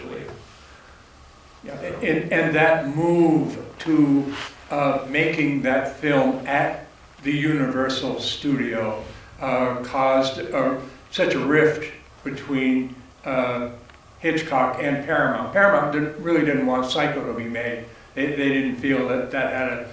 believe. Yeah, and that move to making that film at the Universal Studio caused such a rift between Hitchcock and Paramount. Paramount really didn't want Psycho to be made. They didn't feel that that had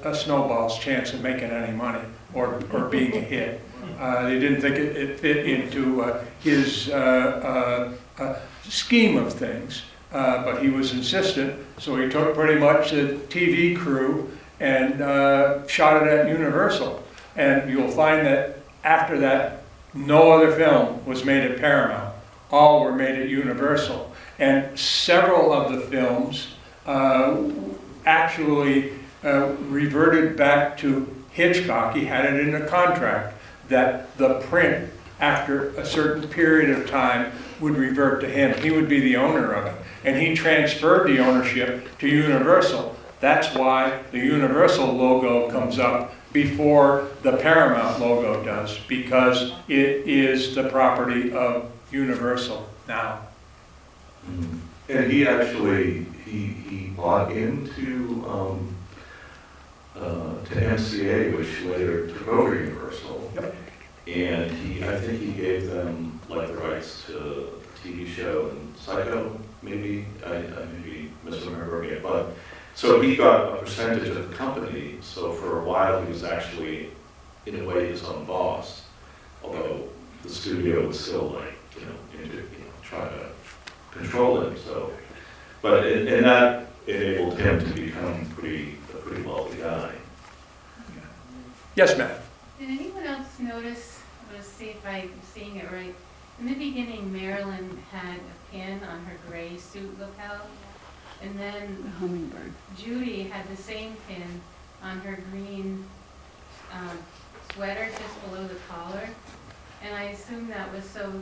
a snowball's chance of making any money or being a hit. They didn't think it fit into his scheme of things, but he was insistent, so he took pretty much the TV crew and shot it at Universal. And you'll find that after that, no other film was made at Paramount. All were made at Universal. And several of the films actually reverted back to Hitchcock. He had it in a contract that the print, after a certain period of time, would revert to him. He would be the owner of it. And he transferred the ownership to Universal. That's why the Universal logo comes up before the Paramount logo does, because it is the property of Universal now. And he actually, he bought into to MCA, which later took over Universal. Yep. And I think he gave them like the rights to the TV show and Psycho, maybe, I may be misremembering it, but so he got a percentage of the company. So for a while he was actually, in a way, his own boss, although the studio was still like, try to control him. So, but and that enabled him to become a pretty wealthy guy. Yes, ma'am. Did anyone else notice, I'm going to see if I'm seeing it right, in the beginning Marilyn had a pin on her gray suit lapel, and then The hummingbird. Judy had the same pin on her green sweater just below the collar, and I assume that was so,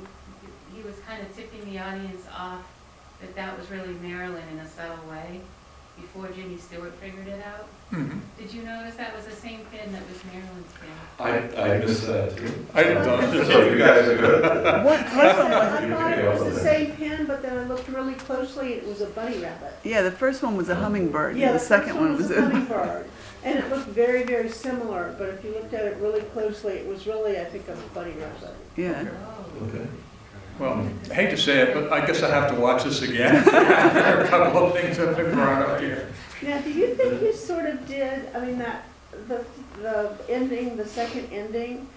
he was kind of tipping the audience off that that was really Marilyn in a subtle way before Jimmy Stewart figured it out. Mm-hmm. Did you notice that was the same pin that was Marilyn's pin? I missed that too. I didn't know. So you guys are good. What I one? thought it was the same pin, but then I looked really closely, it was a bunny rabbit. Yeah, the first one was a hummingbird. Yeah, and the first second one was a hummingbird. And it looked very, very similar, but if you looked at it really closely, it was really, I think, a bunny rabbit. Yeah. Oh. Okay. Well, I hate to say it, but I guess I have to watch this again. There are a couple of things that have been brought up here. Now, do you think you sort of did, I mean, that, the ending, the second ending,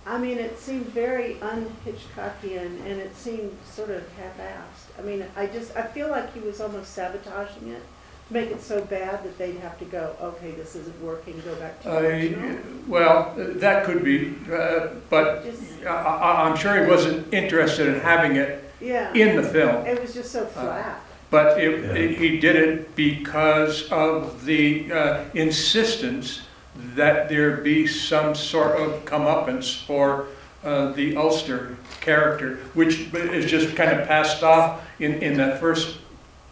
I mean, it seemed very un-Hitchcockian, and it seemed sort of half-assed. I mean, I feel like he was almost sabotaging it, to make it so bad that they'd have to go, okay, this isn't working, go back to the original. Well, that could be, but I'm sure he wasn't interested in having it Yeah, in the film. it was just so flat. But he did it because of the insistence that there be some sort of comeuppance for the Ulster character, which is just kind of passed off in the first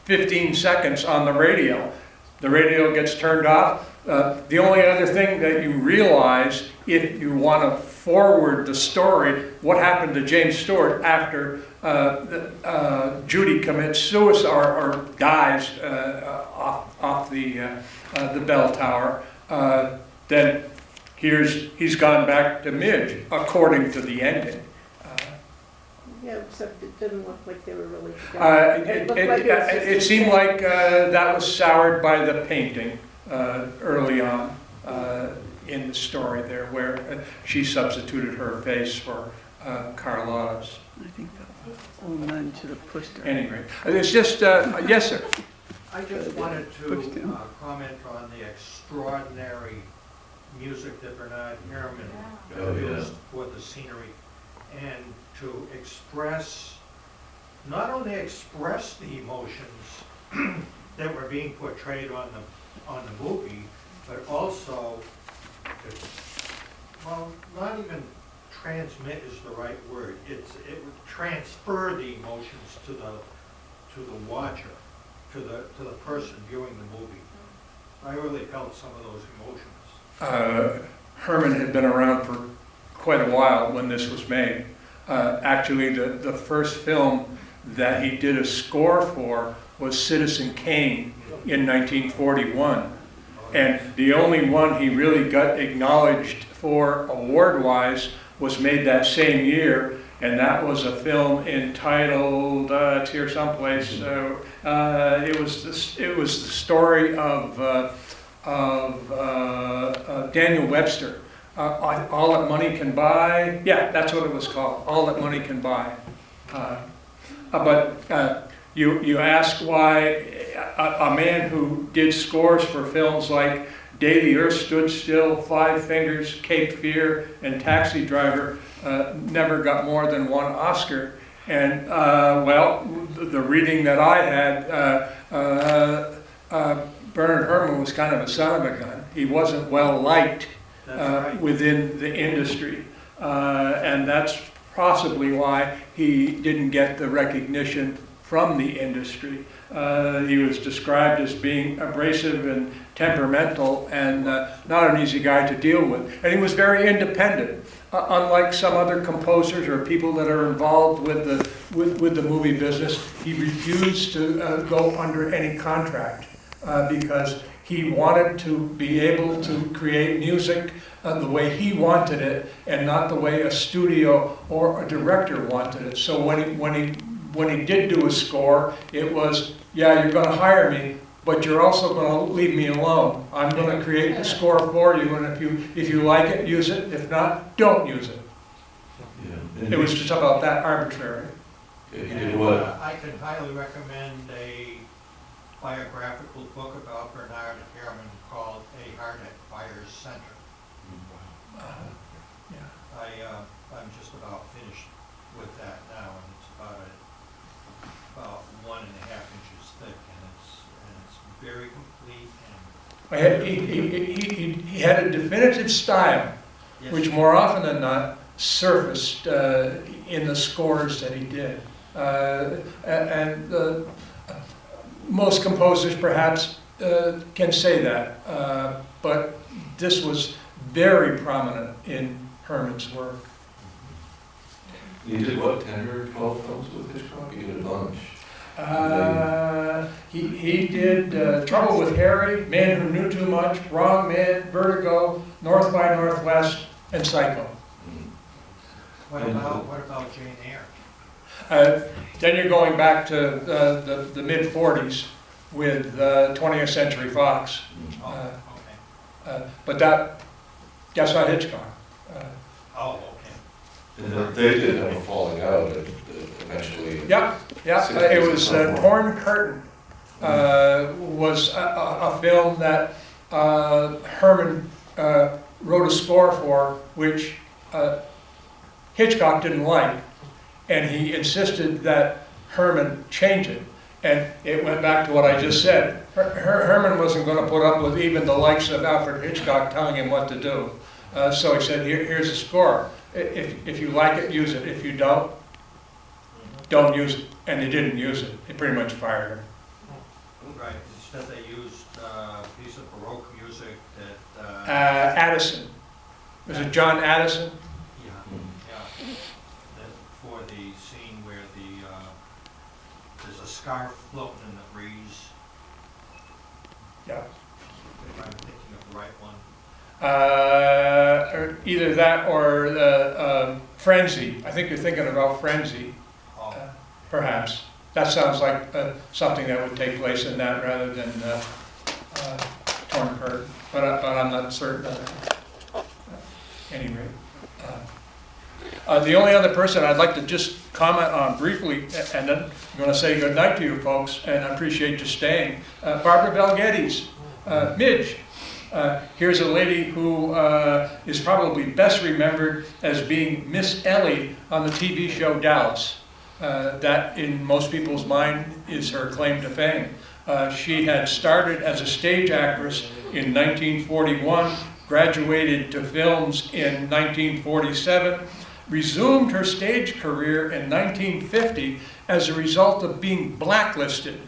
15 seconds on the radio. The radio gets turned off. The only other thing that you realize, if you want to forward the story, what happened to James Stewart after Judy commits suicide or dies off the bell tower, then he's gone back to Midge, according to the ending. Yeah, except it didn't look like they were really together. It seemed like that was soured by the painting early on in the story there, where she substituted her face for Carlotta's. I think that old man should have pushed her. Anyway, it's just, yes, sir. I just wanted to comment on the extraordinary music that Bernard Herrmann used for the scenery, and to express, not only express the emotions that were being portrayed on the movie, but also, well, not even transmit is the right word. It would transfer the emotions to the watcher, to the person viewing the movie. I really felt some of those emotions. Herman had been around for quite a while when this was made. Actually, the first film that he did a score for was Citizen Kane in 1941. And the only one he really got acknowledged for award-wise was made that same year, and that was a film entitled, it's here someplace, it was the story of Daniel Webster, All That Money Can Buy. Yeah, that's what it was called, All That Money Can Buy. But you ask why a man who did scores for films like Day the Earth Stood Still, Five Fingers, Cape Fear, and Taxi Driver never got more than one Oscar. And well, the reading that I had, Bernard Herrmann was kind of a son of a gun. He wasn't well liked within the industry, and that's possibly why he didn't get the recognition from the industry. He was described as being abrasive and temperamental and not an easy guy to deal with. And he was very independent. Unlike some other composers or people that are involved with the movie business, he refused to go under any contract because he wanted to be able to create music the way he wanted it and not the way a studio or a director wanted it. So when he did do a score, it was, yeah, you're going to hire me, but you're also going to leave me alone. I'm going to create the score for you, and if you like it, use it. If not, don't use it. Yeah. It was just about that arbitrary. He did what? I can highly recommend a biographical book about Bernard Herrmann called A Heart at Fire's Center. I'm just about finished with that now, and it's about 1.5 inches thick, and it's very complete. He had a definitive style, Yes. which more often than not surfaced in the scores that he did. Most composers perhaps can say that, but this was very prominent in Herrmann's work. You did what, 10 or 12 films with Hitchcock? You did a bunch. He did Trouble with Harry, Man Who Knew Too Much, Wrong Man, Vertigo, North by Northwest, and Psycho. What about Jane Eyre? Then you're going back to the mid-40s with 20th Century Fox. But that's not Hitchcock. Oh, okay. And they did have a falling out eventually. Yeah, it was Torn Curtain was a film that Herrmann wrote a score for, which Hitchcock didn't like, and he insisted that Herrmann change it. And it went back to what I just said. Herrmann wasn't going to put up with even the likes of Alfred Hitchcock telling him what to do. So he said, here's a score. If you like it, use it. If you don't use it. And they didn't use it. They pretty much fired him. Right, instead they used a piece of Baroque music that... Addison. Was it John Addison? Yeah. For the scene where there's a scarf floating in the breeze. Yeah. If I'm thinking of the right one. Or either that or Frenzy. I think you're thinking about Frenzy, perhaps. That sounds like something that would take place in that rather than Torn Curtain, but I'm not certain of that. At any rate. The only other person I'd like to just comment on briefly, and then I'm going to say good night to you folks, and I appreciate you staying. Barbara Bel Geddes, Midge. Here's a lady who is probably best remembered as being Miss Ellie on the TV show Dallas. That, in most people's mind, is her claim to fame. She had started as a stage actress in 1941, graduated to films in 1947, resumed her stage career in 1950 as a result of being blacklisted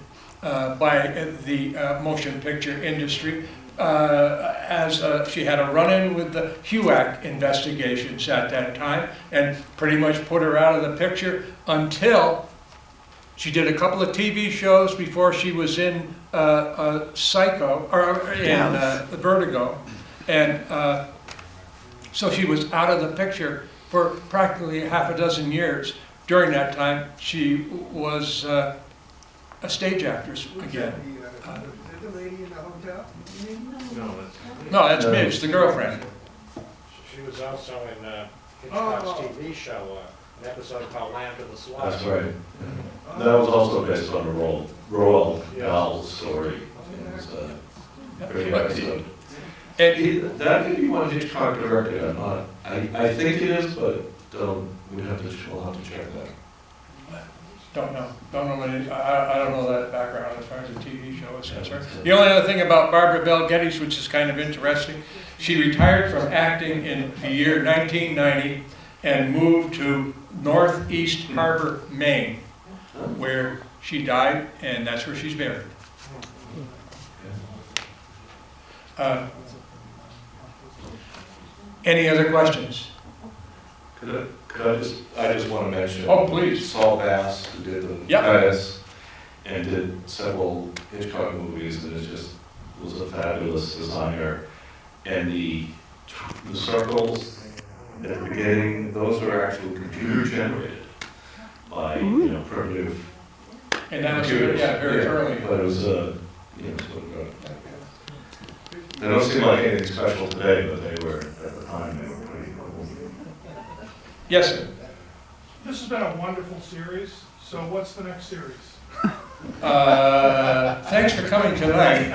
by the motion picture industry. She had a run-in with the HUAC investigations at that time and pretty much put her out of the picture until She did a couple of TV shows before she was in Psycho, or in Vertigo. And so she was out of the picture for practically half a dozen years. During that time, she was a stage actress again. The lady in the hotel? No, that's Midge, the girlfriend. She was also in Hitchcock's TV show, an episode called Land of the Slaughter. That's right. Yeah. That was also based on a Roald Dahl story. It was a great episode. And That could be one Hitchcock directed. I'm not. I think it is, but we'll have to check that. don't know what it is. I don't know that background as far as the TV show is concerned. The only other thing about Barbara Bel Geddes, which is kind of interesting, she retired from acting in the year 1990 and moved to Northeast Harbor, Maine, where she died, and that's where she's buried. Any other questions? I just want to mention. Oh, please. Saul Bass, who did the Yep. Titus and did several Hitchcock movies, and was a fabulous designer. And the circles at the beginning, those are actually computer generated by primitive And that was computers. very early. But it was sort of they don't seem like anything special today, but they were at the time. They were pretty cool. Yes, sir. This has been a wonderful series, so what's the next series? Thanks for coming tonight.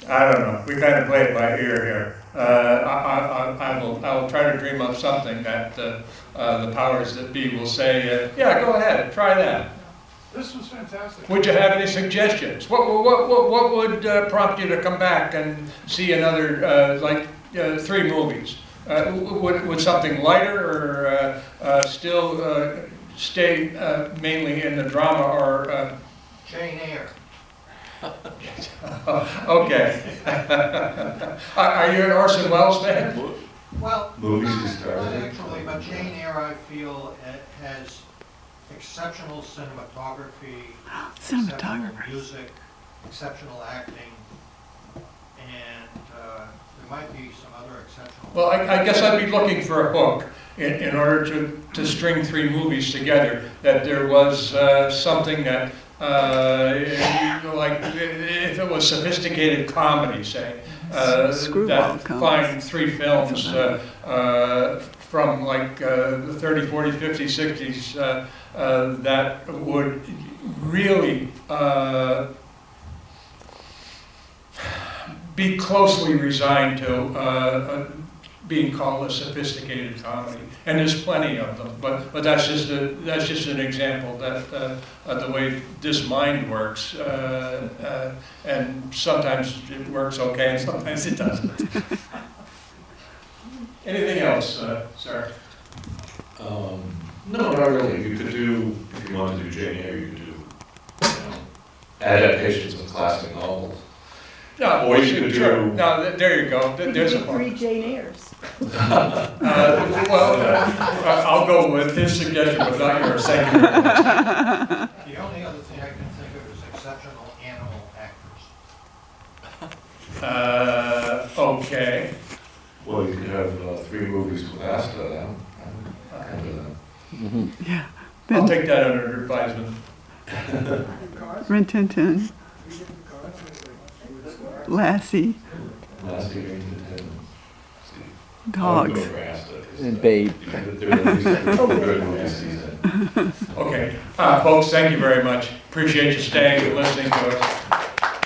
I don't know. We kind of play it by ear here. I will try to dream up something that the powers that be will say, yeah, go ahead, try that. This was fantastic. Would you have any suggestions? What would prompt you to come back and see another, 3 movies? Would something lighter or still stay mainly in the drama or? Jane Eyre. Okay. Are you an Orson Welles fan? Well, Movies not you started? actually, but Jane Eyre, I feel, has exceptional cinematography, exceptional Cinematographer. music, exceptional acting, and there might be some other exceptional. Well, I guess I'd be looking for a book in order to string 3 movies together, that there was something that, like if it was sophisticated comedy, say, Screwball that comedy. find 3 films from like the 30, 40, 50, 60s that would really be closely resigned to being called a sophisticated comedy, and there's plenty of them. But that's just an example that the way this mind works, and sometimes it works okay, and sometimes it doesn't. Anything else, sir? No, not really. You could do, if you wanted to do Jane Eyre, you could do adaptations of classic novels. Yeah, Or you could sure. do- No, there you go. There's a Three book. Jane Eyres. I'll go with his suggestion, but not yours. Thank you. The only other thing I can think of is exceptional animal actors. Okay. Well, you could have 3 movies with Asta. I'm into that. Yeah. I'll Then take that under advisement. Rin Tin Tin, Lassie, Last evening to 10. Dogs. And Babe. They're at least good movie season. Okay, folks, thank you very much. Appreciate you staying and listening to us.